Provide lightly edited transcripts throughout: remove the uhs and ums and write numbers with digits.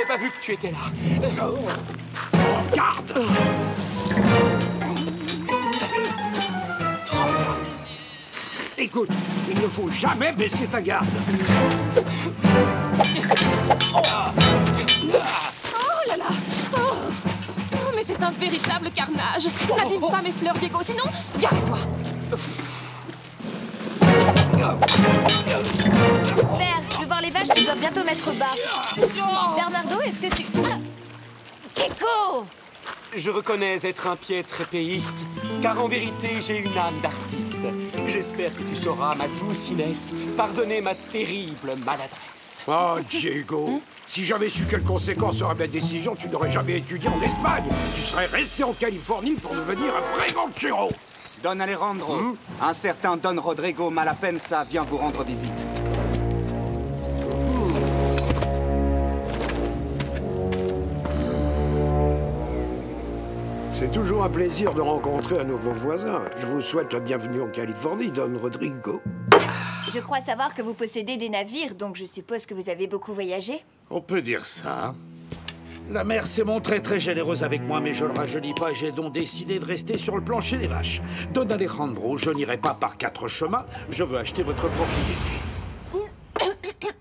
n'avais pas vu que tu étais là. Garde! Écoute, il ne faut jamais baisser ta garde. Oh là là! Oh, mais c'est un véritable carnage! N'abîme pas mes fleurs, Diego, sinon, gare-toi! Père, je veux voir les vaches qui doivent bientôt mettre bas. Bernardo, est-ce que tu... Ah, Diego! Je reconnais être un piètre épéiste, car en vérité, j'ai une âme d'artiste. J'espère que tu sauras, ma douce Inès, pardonner ma terrible maladresse. Oh, Diego, si j'avais su quelles conséquences aurait ma décision, tu n'aurais jamais étudié en Espagne. Tu serais resté en Californie pour devenir un vrai ranchero. Don Alejandro, un certain Don Rodrigo Malapensa vient vous rendre visite. C'est toujours un plaisir de rencontrer un nouveau voisin. Je vous souhaite la bienvenue en Californie, Don Rodrigo. Je crois savoir que vous possédez des navires, donc je suppose que vous avez beaucoup voyagé. On peut dire ça. La mère s'est montrée très généreuse avec moi, mais je ne rajeunis pas et j'ai donc décidé de rester sur le plancher des vaches. Don Alejandro, je n'irai pas par 4 chemins. Je veux acheter votre propriété.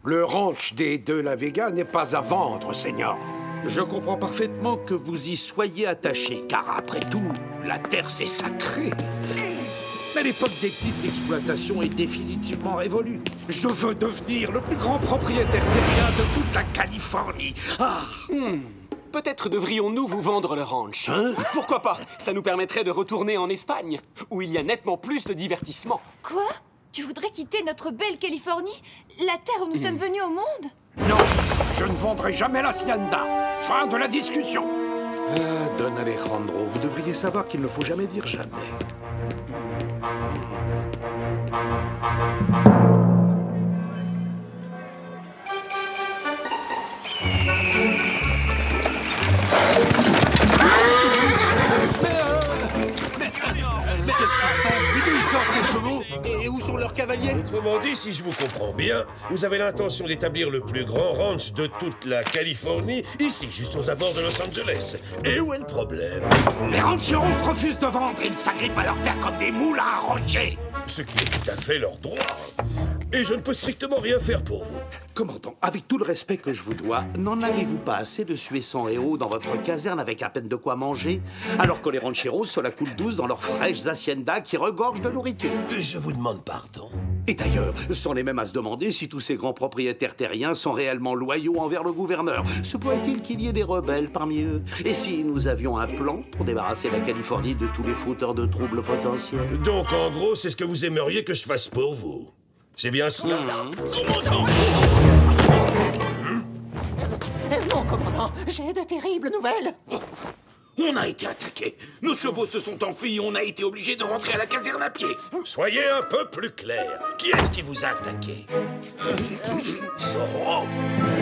Le ranch des De La Vega n'est pas à vendre, Seigneur. Je comprends parfaitement que vous y soyez attaché, car après tout, la terre c'est sacré. Mais l'époque des petites exploitations est définitivement révolue. Je veux devenir le plus grand propriétaire terrien de toute la Californie. Ah! Peut-être devrions-nous vous vendre le ranch. Hein? Pourquoi pas? Ça nous permettrait de retourner en Espagne, où il y a nettement plus de divertissement. Quoi? Tu voudrais quitter notre belle Californie? La terre où nous sommes venus au monde? Non, je ne vendrai jamais l'hacienda. Fin de la discussion. Ah, Don Alejandro, vous devriez savoir qu'il ne faut jamais dire jamais. Mais qu'est-ce qui se passe? Mais d'où ils sortent ces chevaux? Et où sont leurs cavaliers? Autrement dit, si je vous comprends bien, vous avez l'intention d'établir le plus grand ranch de toute la Californie, ici, juste aux abords de Los Angeles. Et où est le problème? Les rancheros refusent de vendre. Ils s'agrippent à leur terre comme des moules à un rocher. Ce qui est tout à fait leur droit. Et je ne peux strictement rien faire pour vous. Commandant, avec tout le respect que je vous dois, n'en avez-vous pas assez de suer sang et eau dans votre caserne avec à peine de quoi manger, alors que les rancheros se la coulent douce dans leurs fraîches haciendas qui regorgent de nourriture? Je vous demande pardon. Et d'ailleurs, sont les mêmes à se demander si tous ces grands propriétaires terriens sont réellement loyaux envers le gouverneur. Se pourrait-il qu'il y ait des rebelles parmi eux? Et si nous avions un plan pour débarrasser la Californie de tous les fauteurs de troubles potentiels? Donc, en gros, c'est ce que vous aimeriez que je fasse pour vous. C'est bien cela? Commandant! Non, commandant, j'ai de terribles nouvelles. On a été attaqués. Nos chevaux se sont enfuis et on a été obligés de rentrer à la caserne à pied. Soyez un peu plus clair. Qui est-ce qui vous a attaqué? Zorro?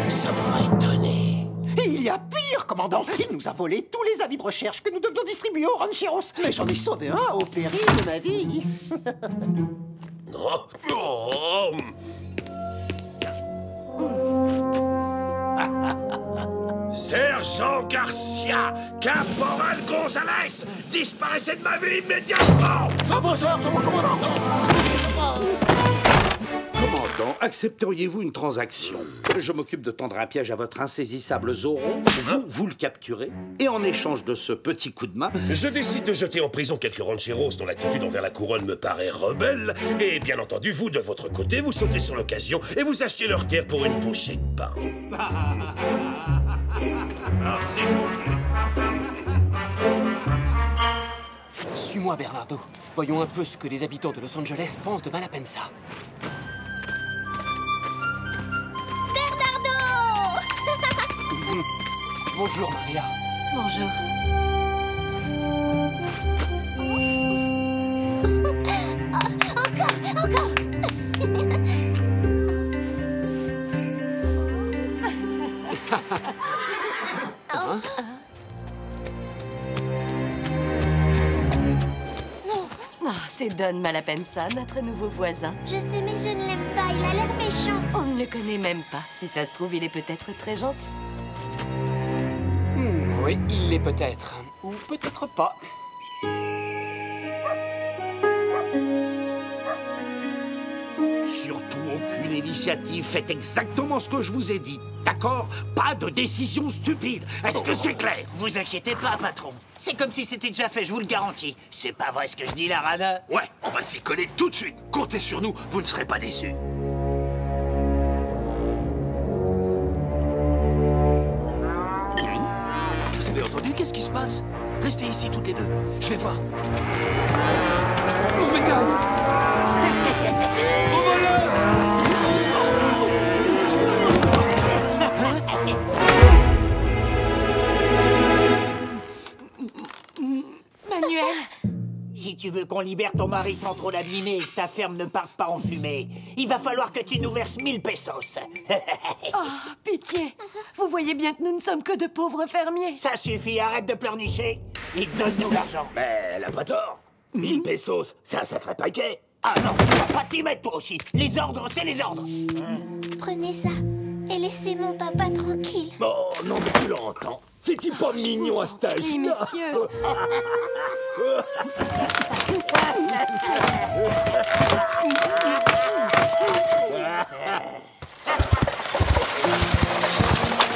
Ça m'aurait étonné. Il y a pire, commandant. Il nous a volé tous les avis de recherche que nous devions distribuer aux rancheros. Mais j'en ai sauvé un au péril de ma vie. Oh. Oh. Sergent Garcia, Caporal Gonzalez, disparaissez de ma vie immédiatement! À vos ordres, mon commandant. Commandant, accepteriez-vous une transaction? Je m'occupe de tendre un piège à votre insaisissable Zorro. Vous le capturez. Et en échange de ce petit coup de main... Je décide de jeter en prison quelques rancheros dont l'attitude envers la couronne me paraît rebelle. Et bien entendu, vous, de votre côté, vous sautez sur l'occasion et vous achetez leur terre pour une bouchée de pain. Alors, s'il vous plaît. Suis-moi, Bernardo. Voyons un peu ce que les habitants de Los Angeles pensent de Malapensa. Bernardo! Bonjour, Maria. Bonjour. Encore! Hein? Ah, c'est Don Malapensa, notre nouveau voisin. Je sais, mais je ne l'aime pas. Il a l'air méchant. On ne le connaît même pas. Si ça se trouve, il est peut-être très gentil. Oui, il l'est peut-être. Ou peut-être pas. Surtout aucune initiative, faites exactement ce que je vous ai dit. D'accord? Pas de décision stupide. Est-ce que c'est clair? Vous inquiétez pas, patron. C'est comme si c'était déjà fait, je vous le garantis. C'est pas vrai ce que je dis, la rana? Ouais, on va s'y coller tout de suite. Comptez sur nous, vous ne serez pas déçus. Vous avez entendu? Qu'est-ce qui se passe? Restez ici toutes les deux. Je vais voir. Mon bétail! Au voleur! Manuel! Si tu veux qu'on libère ton mari sans trop l'abîmer et que ta ferme ne parte pas en fumée, il va falloir que tu nous verses 1000 pesos. Oh, pitié! Vous voyez bien que nous ne sommes que de pauvres fermiers. Ça suffit, arrête de pleurnicher et donne-nous l'argent. Mais elle a pas tort. 1000 pesos, c'est un sacré paquet. Ah non, tu vas pas t'y mettre toi aussi. Les ordres, c'est les ordres. Prenez ça et laissez mon papa tranquille. Oh, non, mais tu l'entends. C'est-il pas mignon à cet âge? Oui, messieurs.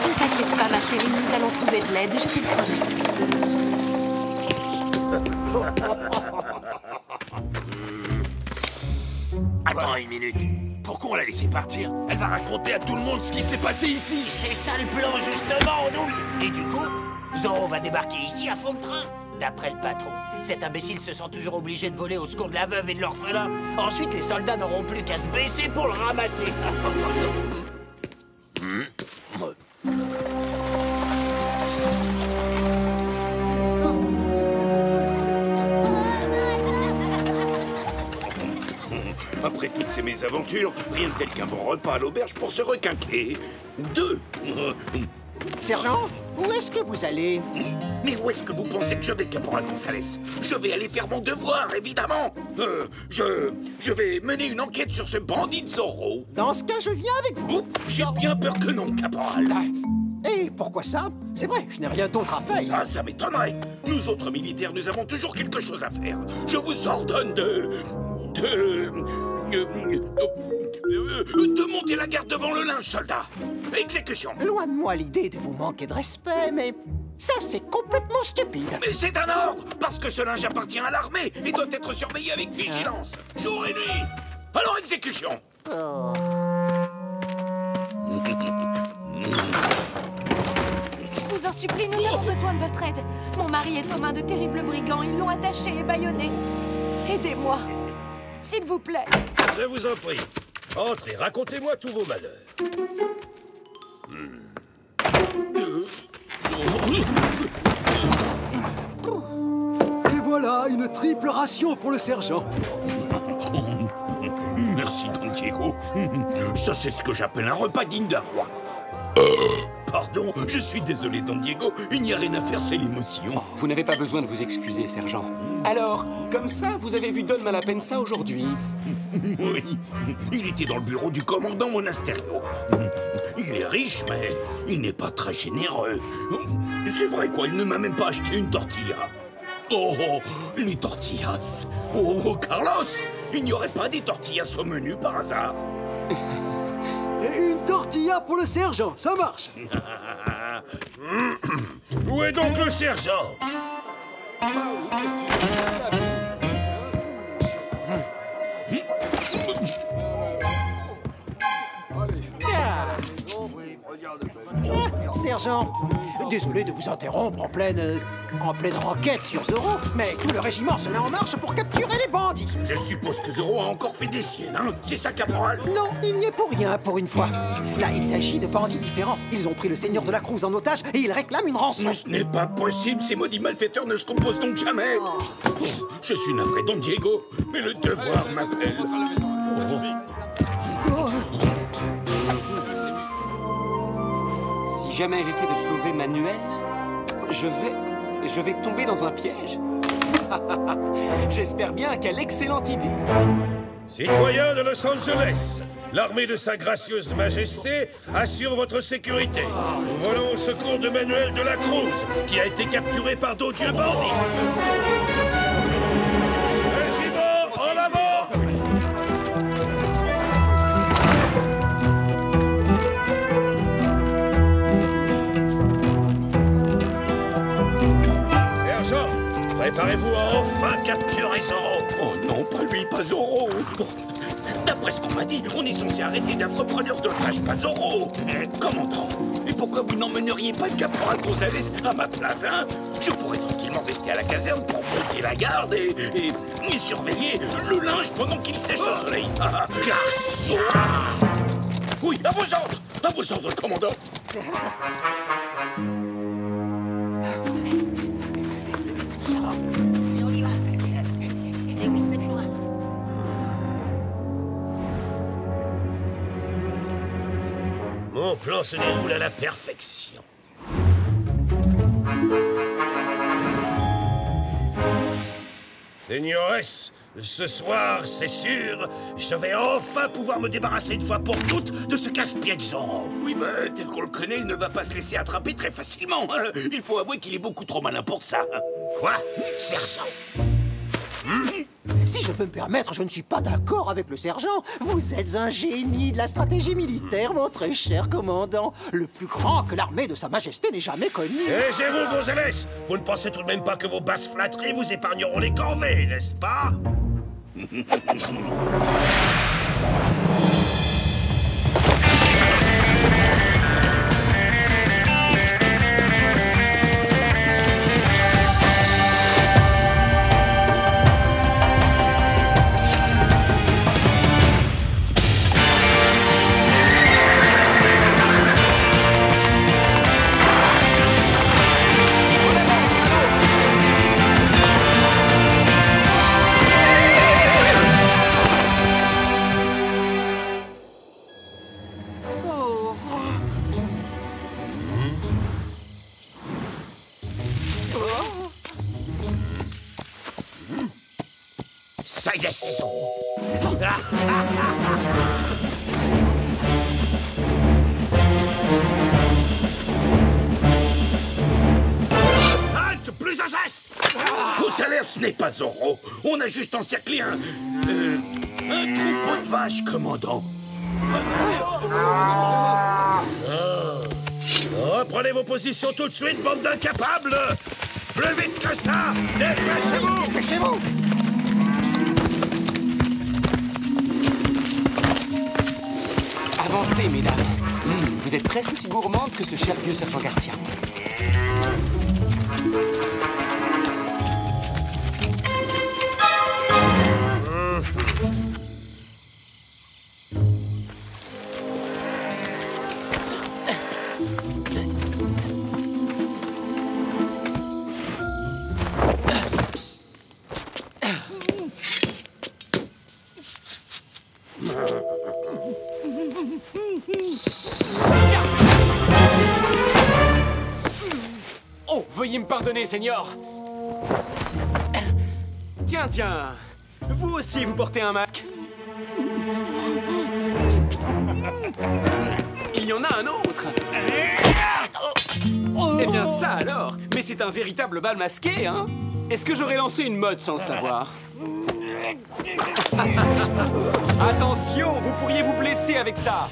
Ne t'inquiète pas, ma chérie, nous allons trouver de l'aide, je te le promets. Attends une minute. Pourquoi on l'a laissé partir? Elle va raconter à tout le monde ce qui s'est passé ici. C'est ça le plan, justement, Andouille. Et du coup, Zorro va débarquer ici à fond de train. D'après le patron, cet imbécile se sent toujours obligé de voler au secours de la veuve et de l'orphelin. Ensuite, les soldats n'auront plus qu'à se baisser pour le ramasser. Après toutes ces mésaventures, rien de tel qu'un bon repas à l'auberge pour se requinquer. Deux. Sergent, où est-ce que vous allez? Mais où est-ce que vous pensez que je vais, Caporal Gonzalez? Je vais aller faire mon devoir, évidemment. Je vais mener une enquête sur ce bandit de Zorro. Dans ce cas, je viens avec vous. Oh, j'ai bien peur que non, Caporal. Et pourquoi ça? C'est vrai, je n'ai rien d'autre à faire. Ça m'étonnerait. Nous autres militaires, nous avons toujours quelque chose à faire. Je vous ordonne de monter la garde devant le linge, soldat. Exécution. Loin de moi l'idée de vous manquer de respect, mais ça, c'est complètement stupide. Mais c'est un ordre, parce que ce linge appartient à l'armée et doit être surveillé avec vigilance, jour et nuit. Alors, exécution. Je vous en supplie, nous avons besoin de votre aide. Mon mari est aux mains de terribles brigands. Ils l'ont attaché et bâillonné. Aidez-moi, s'il vous plaît. Je vous en prie. Entrez, racontez-moi tous vos malheurs. Et voilà, une triple ration pour le sergent. Merci, Don Diego. Ça, c'est ce que j'appelle un repas digne d'un roi. Pardon, je suis désolé, Don Diego. Il n'y a rien à faire, c'est l'émotion. Vous n'avez pas besoin de vous excuser, sergent. Alors, comme ça, vous avez vu Don Malapensa aujourd'hui? Oui, il était dans le bureau du commandant Monasterio. Il est riche, mais il n'est pas très généreux. C'est vrai quoi, il ne m'a même pas acheté une tortilla. Oh, les tortillas. Oh, Carlos, il n'y aurait pas des tortillas au menu par hasard? Et une tortilla pour le sergent, ça marche. Où est donc le sergent? Sergent, désolé de vous interrompre en pleine enquête sur Zorro, mais tout le régiment se met en marche pour capturer les bandits. Je suppose que Zorro a encore fait des siennes, hein? C'est ça, Caporal? Non, il n'y est pour rien, pour une fois. Là, il s'agit de bandits différents. Ils ont pris le seigneur de la Cruz en otage et ils réclament une rançon. Mais ce n'est pas possible, ces maudits malfaiteurs ne se composent donc jamais. Je suis navré, Don Diego, mais le devoir m'appelle. Si jamais j'essaie de sauver Manuel, je vais tomber dans un piège. J'espère bien, quelle excellente idée. Citoyens de Los Angeles, L'armée de sa gracieuse majesté assure votre sécurité. Nous volons au secours de Manuel de la Cruz, qui a été capturé par d'odieux bandits. Givor, en avant! Sergent, préparez-vous à enfin capturer Zorro. Oh non, pas lui, pas Zorro. D'après ce qu'on m'a dit, on est censé arrêter d'affreux preneurs d'otages, pas Zorro. Commandant, et pourquoi vous n'emmèneriez pas le caporal Gonzalez à ma place, hein? Je pourrais tranquillement rester à la caserne pour monter la garde et surveiller le linge pendant qu'il sèche au soleil. Ah, Garcia! Oui, à vos ordres, commandant. Mon plan se déroule à la perfection. Señores, ce soir, c'est sûr, je vais enfin pouvoir me débarrasser une fois pour toutes de ce casse-pied de Zorro. Oui, mais tel qu'on le connaît, il ne va pas se laisser attraper très facilement. Il faut avouer qu'il est beaucoup trop malin pour ça. Quoi, sergent? Si je peux me permettre, je ne suis pas d'accord avec le sergent. Vous êtes un génie de la stratégie militaire, mon très cher commandant. Le plus grand que l'armée de Sa Majesté n'ait jamais connu. Et c'est vous, Gonzalez. Vous ne pensez tout de même pas que vos basses flatteries vous épargneront les corvées, n'est-ce pas? Ça y est, c'est Zorro. Halte, plus un geste! Gonzalez, ce n'est pas Zorro. On a juste encerclé un troupeau de vaches, commandant. Reprenez vos positions tout de suite, bande d'incapables! Plus vite que ça! Dépêchez-vous! Dépêchez-vous! Avancez, mesdames. Vous êtes presque aussi gourmandes que ce cher vieux sergent Garcia. Oh, veuillez me pardonner, Seigneur. Tiens, tiens. Vous aussi, vous portez un masque. Il y en a un autre. Eh bien, ça alors. Mais c'est un véritable bal masqué, hein? Est-ce que j'aurais lancé une mode sans le savoir? Attention, vous pourriez vous blesser avec ça.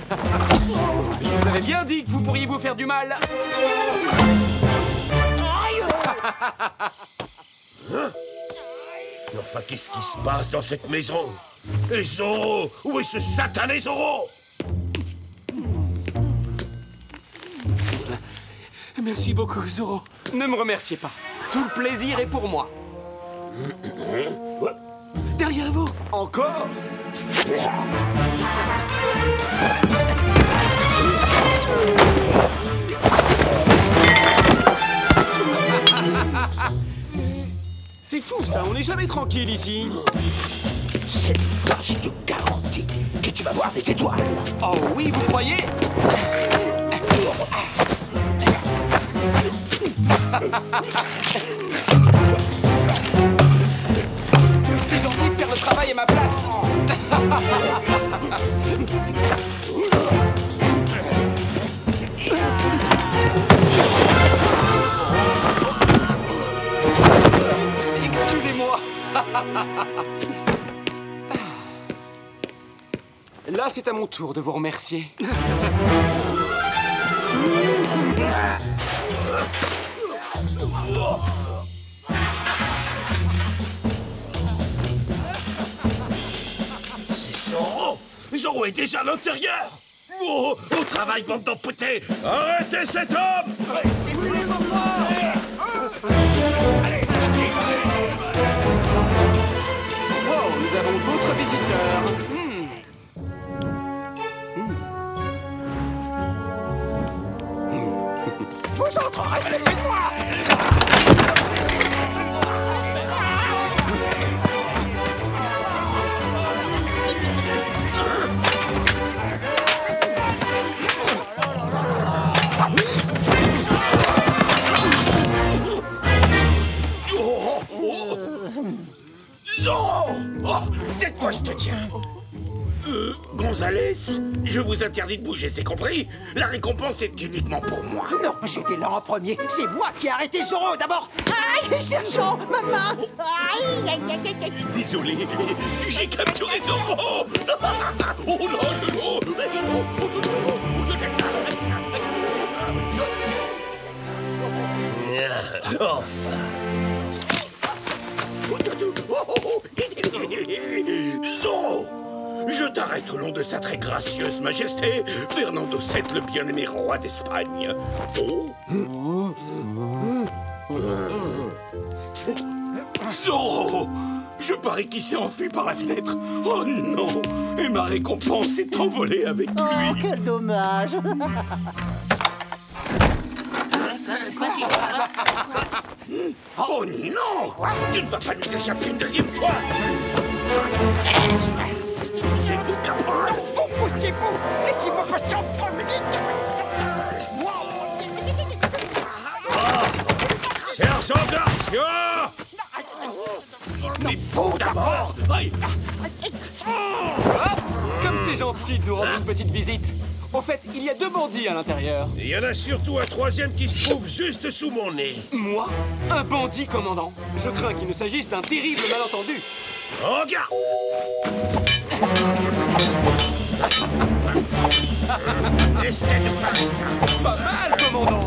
Je vous avais bien dit que vous pourriez vous faire du mal. Hein? Mais enfin, qu'est-ce qui se passe dans cette maison? Et Zorro? Où est ce satané Zorro? Merci beaucoup, Zorro. Ne me remerciez pas. Tout le plaisir est pour moi. Derrière vous. Encore? C'est fou, ça. On n'est jamais tranquille ici. Cette fois, je te garantis que tu vas voir des étoiles. Oh oui, vous croyez? C'est gentil de faire le travail à ma place. Là, c'est à mon tour de vous remercier. C'est Zorro! Zorro est déjà à l'intérieur! Oh, au travail, bande d'amputés! Arrêtez cet homme! C'est vous les morts! Oh, nous avons d'autres visiteurs. Vous autres, restez près de moi! Zorro! Oh, cette fois, je te tiens. Gonzalez, je vous interdis de bouger, c'est compris? La récompense est uniquement pour moi. Non, j'étais là en premier. C'est moi qui ai arrêté Zorro d'abord. Aïe, sergent, ma main. Aïe, aïe, aïe, aïe, aïe. Désolé, j'ai capturé Zorro. Oh non, non, non. Enfin! Zorro! Je t'arrête au nom de sa très gracieuse majesté, Fernando VII, le bien-aimé roi d'Espagne. Oh! Zorro! Je parie qu'il s'est enfui par la fenêtre. Oh non! Et ma récompense s'est envolée avec lui. Oh, quel dommage. Oh non! Tu ne vas pas nous échapper une deuxième fois! C'est vous, caporal! Vous bougez-vous. Laissez-moi passer en premier. Sergent Garcia! Mais vous d'abord! Comme c'est gentil de nous rendre une petite visite. Au fait, il y a 2 bandits à l'intérieur. Il y en a surtout un troisième qui se trouve juste sous mon nez. Moi? Un bandit, commandant? Je crains qu'il ne s'agisse d'un terrible malentendu. Regarde! Essaie de parler ça! Pas mal, commandant.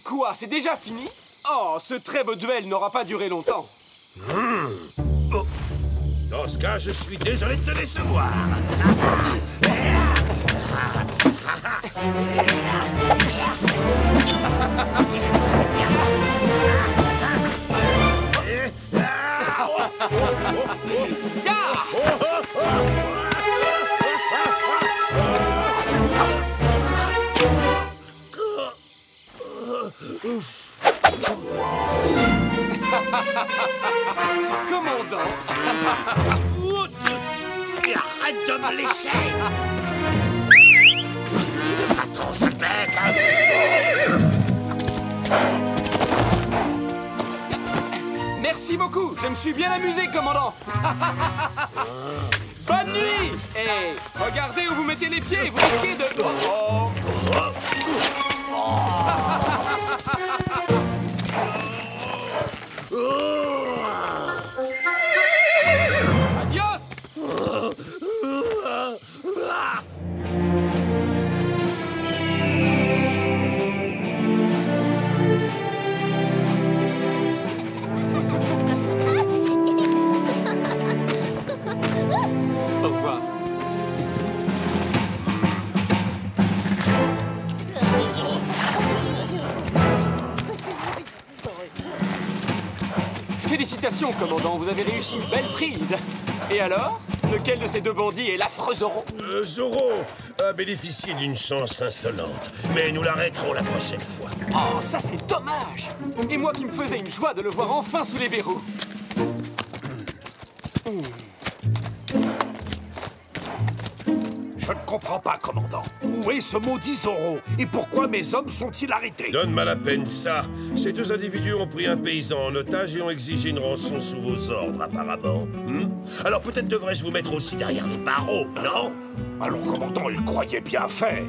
Quoi, c'est déjà fini? Oh, ce très beau duel n'aura pas duré longtemps. Dans ce cas, je suis désolé de te décevoir. Commandant. Arrête de me lécher! Va-t'en, sale bête! Merci beaucoup, je me suis bien amusé, commandant. Bonne nuit. Et regardez où vous mettez les pieds, vous risquez de... Oh. Adios. Au revoir. Félicitations, commandant, vous avez réussi une belle prise. Et alors? Lequel de ces 2 bandits est l'affreux Zorro? Zorro a bénéficié d'une chance insolente, mais nous l'arrêterons la prochaine fois. Oh, ça c'est dommage. Et moi qui me faisais une joie de le voir enfin sous les verrous. Je ne comprends pas, commandant. Où est ce maudit Zorro? Et pourquoi mes hommes sont-ils arrêtés? Donne-moi la peine, ça. Ces 2 individus ont pris un paysan en otage et ont exigé une rançon sous vos ordres, apparemment. Alors peut-être devrais-je vous mettre aussi derrière les barreaux, non? Alors, commandant, il croyait bien faire.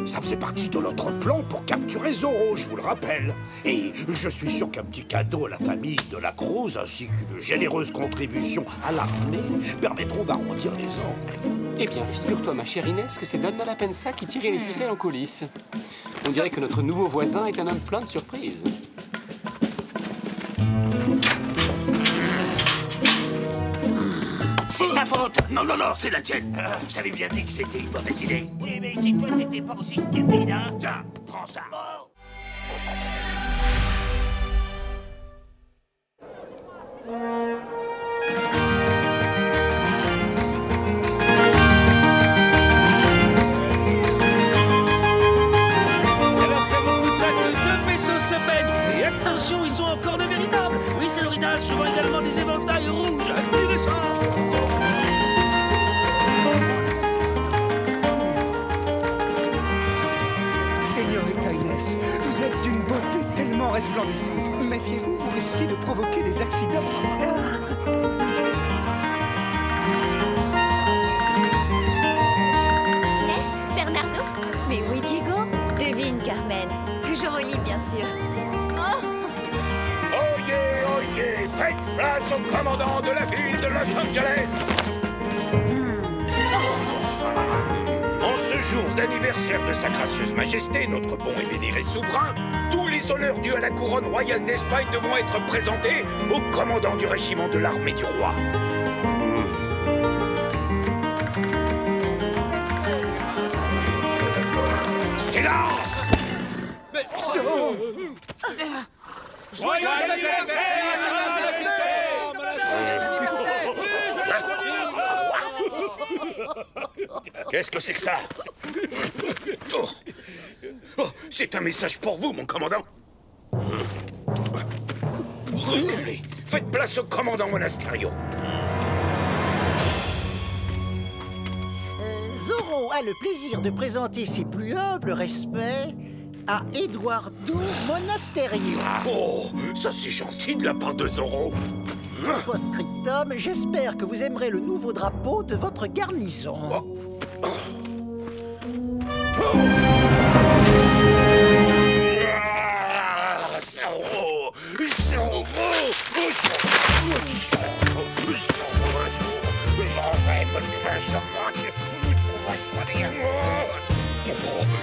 Ça faisait partie de notre plan pour capturer Zorro, je vous le rappelle. Et je suis sûr qu'un petit cadeau à la famille de la Cruz, ainsi qu'une généreuse contribution à l'armée, permettront d'arrondir les angles. Eh bien, figure-toi, ma chère Inès, que c'est Don Malapensa qui tirait les ficelles en coulisses. On dirait que notre nouveau voisin est un homme plein de surprises. C'est ta faute! Non, non, non, c'est la tienne! Je t'avais bien dit que c'était une mauvaise idée. Oui, mais si toi t'étais pas aussi stupide, hein? Tiens, prends ça. Alors ça vous coûtera que 2 pesos de peine. Et attention, ils sont encore de véritables. Oui, c'est l'héritage. Je vends également des éventails rouges à tous les sens. Señorita Inès, vous êtes d'une beauté tellement resplendissante. Méfiez-vous, vous risquez de provoquer des accidents. Inès, Bernardo? Mais oui, Diego? Devine, Carmen. Toujours au lit, bien sûr. Oh! Oyez, faites place au commandant de la ville de Los Angeles. En ce jour d'anniversaire de sa gracieuse majesté, notre bon et vénéré souverain, tous les honneurs dus à la couronne royale d'Espagne devront être présentés au commandant du régiment de l'armée du roi. Silence! Joyeux anniversaire, Qu'est-ce que c'est que ça? Oh, c'est un message pour vous, mon commandant. Reculez. Faites place au commandant Monasterio. Zorro a le plaisir de présenter ses plus humbles respects à Eduardo Monasterio. Oh, ça c'est gentil de la part de Zorro. Post-scriptum, j'espère que vous aimerez le nouveau drapeau de votre garnison. Zorro!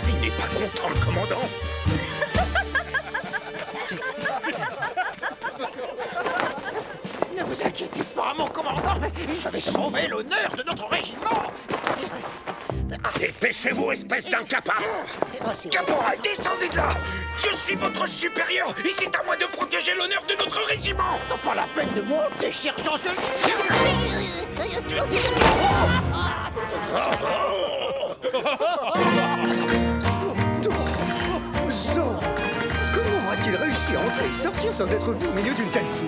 Il n'est pas content, le commandant. Ne vous inquiétez pas, mon commandant. Je vais sauver l'honneur de notre régiment. Dépêchez-vous, espèce d'incapable! Caporal, descendez de là! Je suis votre supérieur et c'est à moi de protéger l'honneur de notre régiment! Non, pas la peine de monter, sergent. Zorro, comment a-t-il réussi à entrer et sortir sans être vu au milieu d'une telle foule?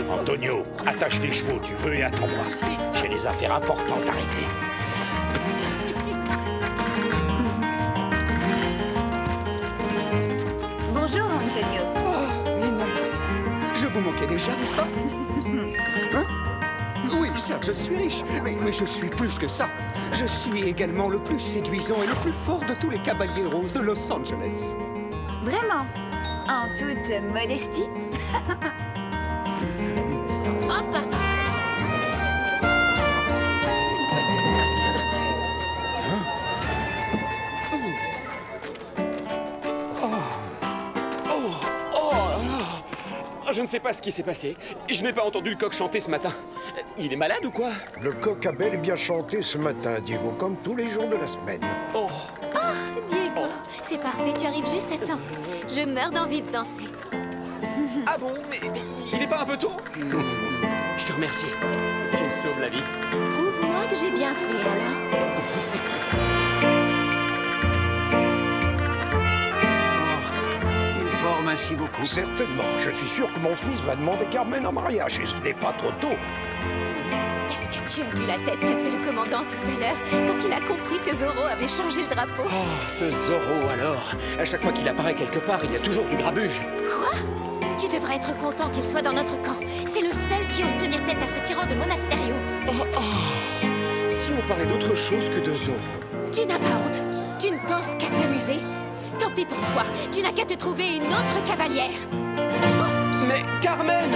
Antonio, attache tes chevaux, tu veux, et attends-moi. J'ai des affaires importantes à régler. Bonjour, Antonio. Oh, Inès, je vous manquais déjà, n'est-ce pas? Hein? Oui, certes, je suis riche, mais je suis plus que ça. Je suis également le plus séduisant et le plus fort de tous les cavaliers roses de Los Angeles. Vraiment? En toute modestie? Je ne sais pas ce qui s'est passé. Je n'ai pas entendu le coq chanter ce matin. Il est malade ou quoi? Le coq a bel et bien chanté ce matin, Diego, comme tous les jours de la semaine. Oh, Diego, c'est parfait, tu arrives juste à temps. Je meurs d'envie de danser. Ah bon? Mais il n'est pas un peu tôt? Je te remercie. Tu me sauves la vie. Prouve-moi que j'ai bien fait, alors. Merci beaucoup. Certainement. Je suis sûr que mon fils va demander Carmen en mariage et ce n'est pas trop tôt. Est-ce que Tu as vu la tête qu'a fait le commandant tout à l'heure quand il a compris que Zoro avait changé le drapeau? Oh, ce Zoro alors. À chaque fois qu'il apparaît quelque part, il y a toujours du grabuge. Quoi? Tu devrais être content qu'il soit dans notre camp. C'est le seul qui ose tenir tête à ce tyran de Monasterio. Si on parlait d'autre chose que de Zoro. Tu n'as pas honte? Tu ne penses qu'à t'amuser? Tant pis pour toi, tu n'as qu'à te trouver une autre cavalière. Mais Carmen!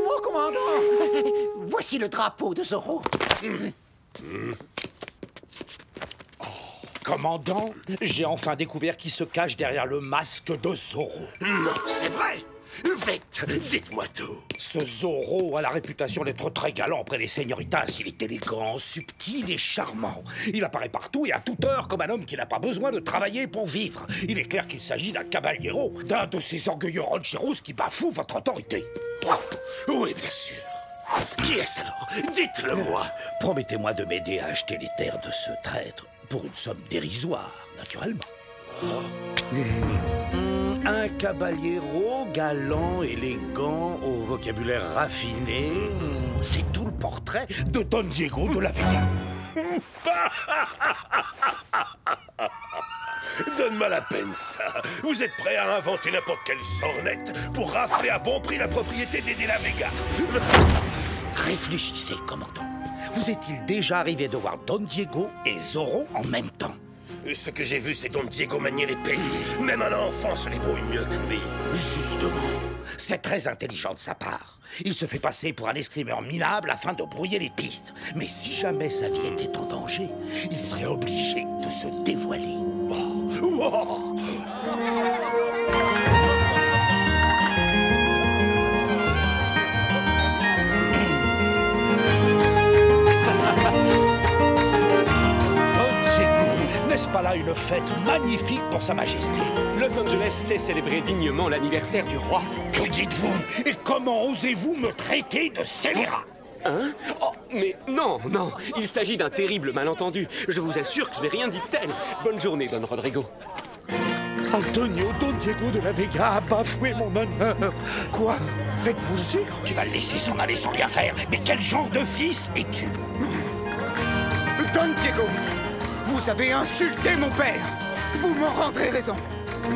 Mon commandant, voici le drapeau de Zoro. Commandant, j'ai enfin découvert qui se cache derrière le masque de Zoro. Non, c'est vrai. Vite, dites-moi tout. Ce Zoro a la réputation d'être très galant auprès des señoritas. Il est élégant, subtil et charmant. Il apparaît partout et à toute heure comme un homme qui n'a pas besoin de travailler pour vivre. Il est clair qu'il s'agit d'un caballero, d'un de ces orgueilleux rancheros qui bafouent votre autorité. Oui, bien sûr. Qui est-ce alors? Dites-le-moi. Promettez-moi de m'aider à acheter les terres de ce traître, pour une somme dérisoire, naturellement. Un caballero galant, élégant, au vocabulaire raffiné. C'est tout le portrait de Don Diego de la Vega. Donne-moi la peine, ça. Vous êtes prêt à inventer n'importe quelle sornette pour rafler à bon prix la propriété des De la Vega. Réfléchissez, commandant. Vous est-il déjà arrivé de voir Don Diego et Zoro en même temps? Ce que j'ai vu, c'est Don Diego manier l'épée. Même un enfant se débrouille mieux que lui. Justement, c'est très intelligent de sa part. Il se fait passer pour un escrimeur minable afin de brouiller les pistes. Mais si jamais sa vie était en danger, il serait obligé de se dévoiler. N'est-ce pas là une fête magnifique pour Sa Majesté? Los Angeles sait célébrer dignement l'anniversaire du roi. Que dites-vous? Et comment osez-vous me traiter de scélérat? Hein? Oh, mais non, non, il s'agit d'un terrible malentendu. Je vous assure que je n'ai rien dit de tel. Bonne journée, Don Rodrigo. Antonio Don Diego de la Vega a bafoué mon honneur. Quoi? Êtes-vous sûr? Tu vas le laisser s'en aller sans rien faire. Mais quel genre de fils es-tu? Don Diego, vous avez insulté mon père. Vous m'en rendrez raison.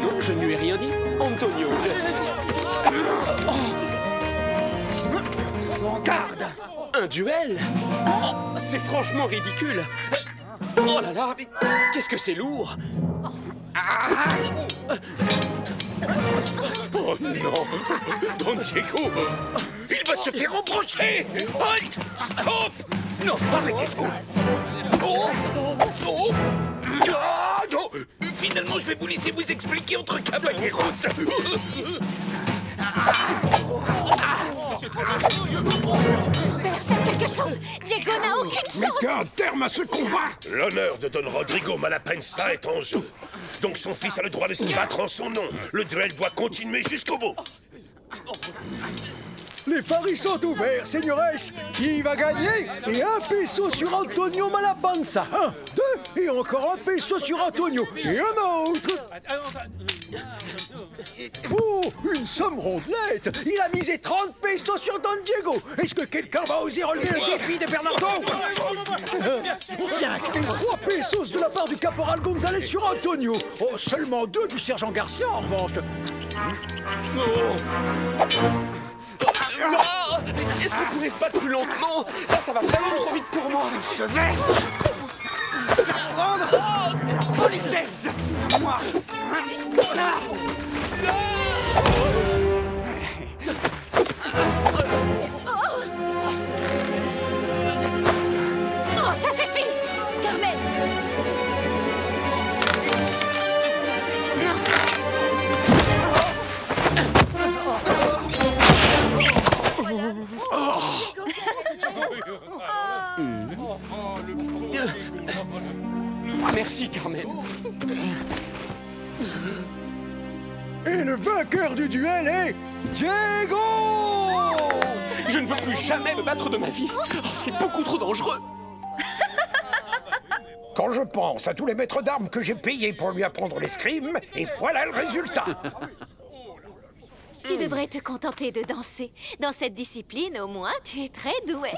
Non, je ne lui ai rien dit. Antonio, En garde! Un duel? Oh, c'est franchement ridicule. Oh là là, mais qu'est-ce que c'est lourd! Oh non! Don Diego! Il va se faire embrocher! Halt! Stop! Non, arrêtez tout! Oh! Oh! Ah, non! Finalement, je vais vous laisser vous expliquer entre caballeros! Faites quelque chose! Diego n'a aucune chance! Mettez un terme à ce combat! L'honneur de Don Rodrigo Malapensa est en jeu. Donc son fils a le droit de se battre en son nom. Le duel doit continuer jusqu'au bout. Les paris sont ouverts, señores. Qui va gagner? Et 1 peso sur Antonio Malapanza. 1, 2, et encore 1 peso sur Antonio. Et un autre. Oh, une somme rondelette. Il a misé 30 pesos sur Don Diego. Est-ce que quelqu'un va oser relever le défi de Bernardo? Tiens, 3 pesos de la part du caporal González sur Antonio. Oh, seulement 2 du sergent Garcia, en revanche. Ah, est-ce qu'on pourrait se battre plus lentement? Là, ça va vraiment trop vite pour moi. Je vais prendre politesse. Moi. Oh, ça suffit! Carmen! Merci, Carmen. Et le vainqueur du duel est Diego! Je ne veux plus jamais me battre de ma vie. Oh, c'est beaucoup trop dangereux. Quand je pense à tous les maîtres d'armes que j'ai payés pour lui apprendre l'escrime, et voilà le résultat. Tu devrais te contenter de danser. Dans cette discipline, au moins, tu es très doué.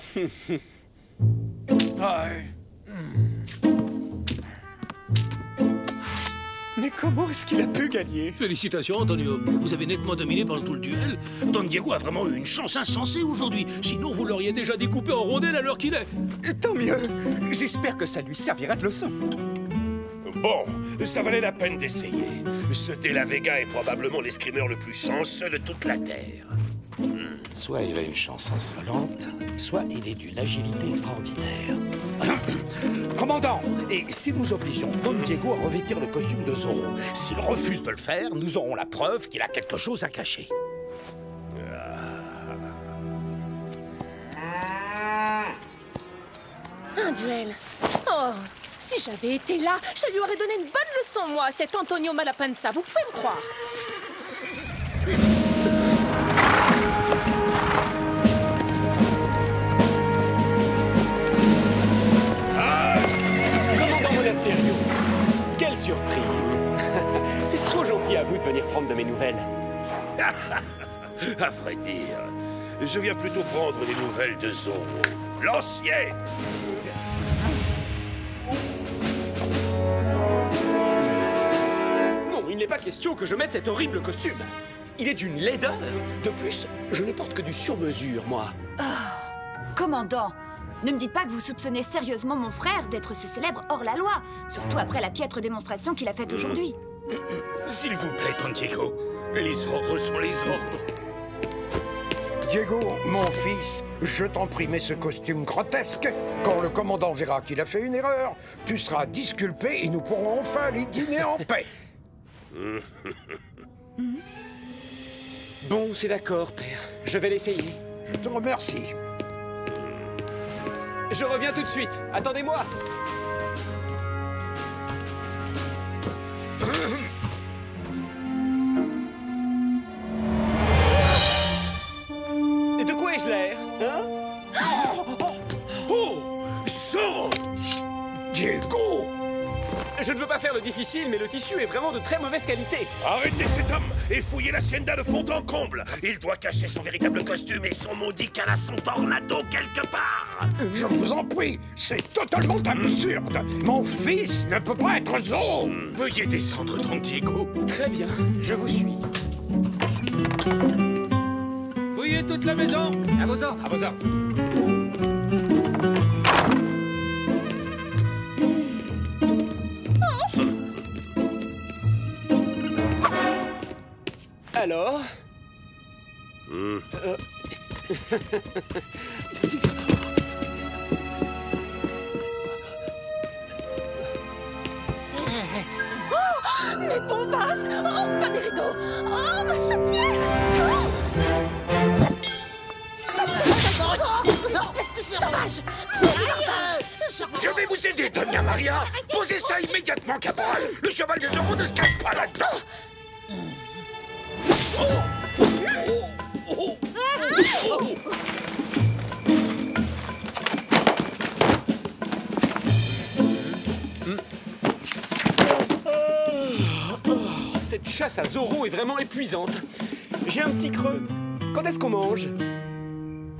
Mais comment est-ce qu'il a pu gagner? Félicitations, Antonio. Vous avez nettement dominé pendant tout le duel. Don Diego a vraiment eu une chance insensée aujourd'hui. Sinon, vous l'auriez déjà découpé en rondelles à l'heure qu'il est. Tant mieux. J'espère que ça lui servira de leçon. Bon, ça valait la peine d'essayer. Ce De La Vega est probablement l'escrimeur le plus chanceux de toute la Terre. Soit il a une chance insolente, soit il est d'une agilité extraordinaire. Commandant, et si nous obligeons Don Diego à revêtir le costume de Zorro, s'il refuse de le faire, nous aurons la preuve qu'il a quelque chose à cacher. Un duel. Oh, si j'avais été là, je lui aurais donné une bonne leçon, moi, cet Antonio Malapanza, vous pouvez me croire. Commandant Monasterio, quelle surprise. C'est trop gentil à vous de venir prendre de mes nouvelles. À vrai dire, je viens plutôt prendre des nouvelles de Zorro, l'ancien. Non, il n'est pas question que je mette cet horrible costume. Il est d'une laideur. De plus, je ne porte que du sur-mesure, moi. Commandant, ne me dites pas que vous soupçonnez sérieusement mon frère d'être ce célèbre hors-la-loi, surtout après la piètre démonstration qu'il a faite aujourd'hui. S'il vous plaît, Don Diego, les ordres sont les ordres. Diego, mon fils, je t'en prie, mets ce costume grotesque. Quand le commandant verra qu'il a fait une erreur, tu seras disculpé et nous pourrons enfin aller dîner en paix. Bon, c'est d'accord, père. Je vais l'essayer. Je te remercie. Je reviens tout de suite. Attendez-moi. De quoi ai-je l'air, hein? Oh, Zorro! Diego! Je ne veux pas faire le difficile, mais le tissu est vraiment de très mauvaise qualité. Arrêtez cet homme et fouillez l'hacienda de fond en comble. Il doit cacher son véritable costume et son maudit canasson tornado quelque part. Je vous en prie, c'est totalement absurde. Mon fils ne peut pas être Zorro. Veuillez descendre, Don Diego. Très bien, je vous suis. Fouillez toute la maison. À vos ordres, à vos ordres. Alors Oh, mes bons vases. Oh, ma mes rideaux. Oh, ma soupière. Sauvage! Je vais vous aider, Doña Maria. Posez ça immédiatement, caporal. Le cheval de Zorro ne se cache pas là-dedans. Cette chasse à Zorro est vraiment épuisante. J'ai un petit creux. Quand est-ce qu'on mange?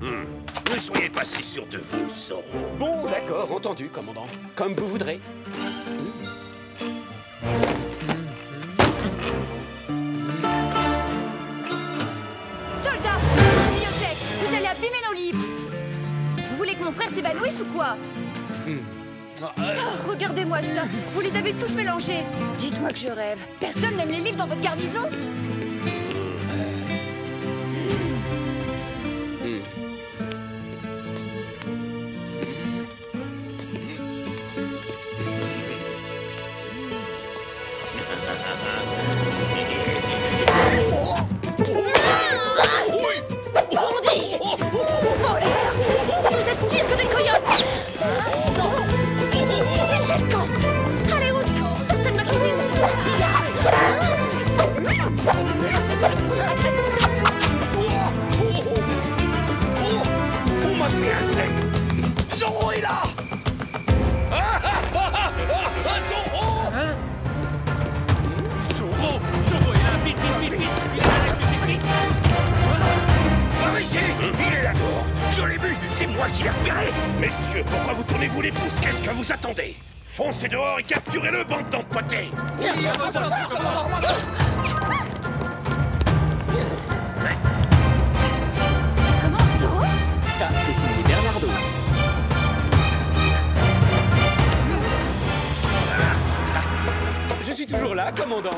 Ne soyez pas si sûr de vous, Zorro. Bon, d'accord, entendu, commandant. Comme vous voudrez. Soldats, bibliothèque, vous allez abîmer nos livres. Vous voulez que mon frère s'évanouisse ou quoi? Regardez-moi ça. Vous les avez tous mélangés. Dites-moi que je rêve. Personne n'aime les livres dans votre garnison? Bandits! Voleurs! Vous êtes pire que des coyotes! Fichez le camp! Allez, Oust! Sortez de ma cuisine! On m'a fait un sec! Zorro est là! Je l'ai vu, c'est moi qui l'ai repéré. Messieurs, pourquoi vous tournez-vous les pouces? Qu'est-ce que vous attendez? Foncez dehors et capturez-le, bande d'empotés. Comment, Zoro? Ça, c'est signé Bernardo. Je suis toujours là, commandant.